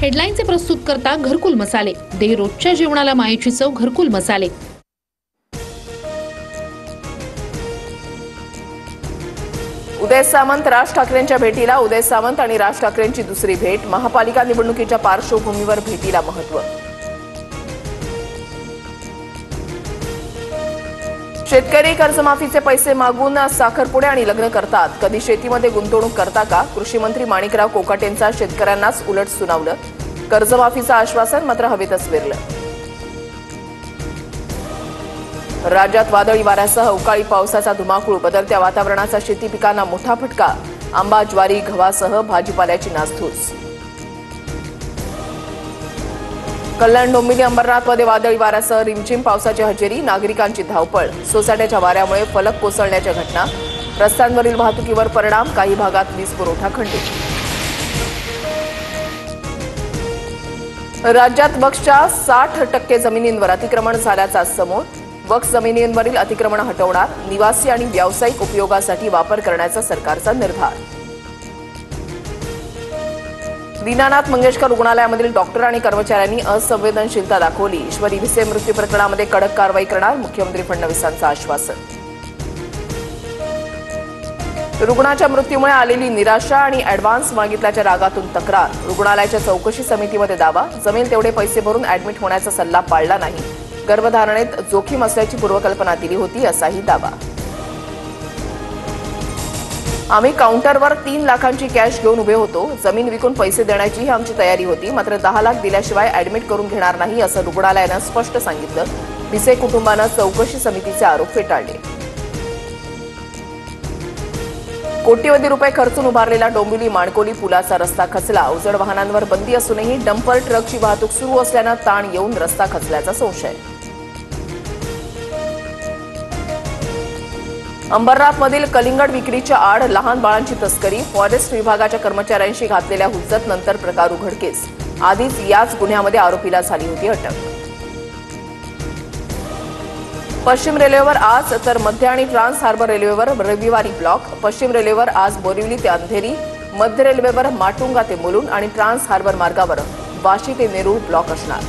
हेडलाईनचे प्रस्तुतकर्ता घरकुल मसाले. दे रोजच्या जेवणाला मायेची चव घरकुल मसाले. उदय सामंत राज ठाकरेंच्या भेटीला. उदय सामंत आणि राज ठाकरेंची दुसरी भेट. महापालिका निवडणुकीच्या पार्श्वभूमीवर भेटीला महत्त्व. शेतकरी कर्जमाफीचे पैसे मागून साखरपुडे आणि लग्न करतात. कधी शेतीमध्ये गुंतवणूक करता का? कृषी मंत्री माणिकराव कोकाटेंचा शेतकऱ्यांनाच उलट सुनावलं. कर्जमाफीचं आश्वासन मात्र हवेतच विरलं. राज्यात वादळी वाऱ्यासह अवकाळी पावसाचा धुमाकूळ. बदलत्या वातावरणाचा शेती पिकांना मोठा फटका. आंबा, ज्वारी, गव्हासह भाजीपाल्याची नासधूस. कल्याण, डोंबिवली, अंबरनाथमध्ये वादळी वाऱ्यासह रिमझिम पावसाची हजेरी. नागरिकांची धावपळ. सोसाट्याच्या वाऱ्यामुळे फलक कोसळण्याच्या घटना. रस्त्यांवरील वाहतुकीवर परिणाम. काही भागात वीज पुरवठा खंडित. राज्यात वक्फच्या 60% जमिनींवर अतिक्रमण झाल्याचा समोर. वक्फ जमिनींवरील अतिक्रमण हटवणार. निवासी आणि व्यावसायिक उपयोगासाठी वापर करण्याचा सरकारचा निर्धार. दीनानाथ मंगेशकर रुग्णालयामधील डॉक्टर आणि कर्मचाऱ्यांनी असंवेदनशीलता दाखवली. ईश्वरी भिसे मृत्यू प्रकरणामध्ये कडक कारवाई करणार. मुख्यमंत्री फडणवीसांचं आश्वासन. रुग्णाच्या मृत्यूमुळे आलेली निराशा आणि ऍडव्हान्स मागितल्याच्या रागातून तक्रार. रुग्णालयाच्या चौकशी समितीमध्ये दावा. जमेल तेवढे पैसे भरून ऍडमिट होण्याचा सल्ला पाळला नाही. गर्भधारणेत जोखीम असल्याची पूर्वकल्पना दिली होती असाही दावा. आम्ही काउंटरवर 3 लाखांची कॅश घेऊन उभे होतो. जमीन विकून पैसे देण्याचीही आमची तयारी होती. मात्र 10 लाख दिल्याशिवाय ऍडमिट करून घेणार नाही असं रुग्णालयानं स्पष्ट सांगितलं. भिसे कुटुंबानं चौकशी समितीचे आरोप फेटाळले. कोट्यवधी रुपये खर्चून उभारलेला डोंबिवली माणकोली पुलाचा रस्ता खचला. अवजड वाहनांवर बंदी असूनही डंपर ट्रकची वाहतूक सुरू असल्यानं ताण येऊन रस्ता खचल्याचा संशय. अंबरनाथमधील कलिंगड विक्रीच्या आड लहान बाळांची तस्करी. फॉरेस्ट विभागाच्या कर्मचाऱ्यांशी घातलेल्या हुज्जत नंतर प्रकार उघडकीस. आधीच याच गुन्ह्यामध्ये आरोपीला झाली होती अटक. पश्चिम रेल्वेवर आज तर मध्य आणि ट्रान्स हार्बर रेल्वेवर रविवारी ब्लॉक. पश्चिम रेल्वेवर आज बोरिवली ते अंधेरी. मध्य रेल्वेवर माटुंगा ते मुलुंड आणि ट्रान्स हार्बर मार्गावर वाशी ते नेरूळ ब्लॉक असणार.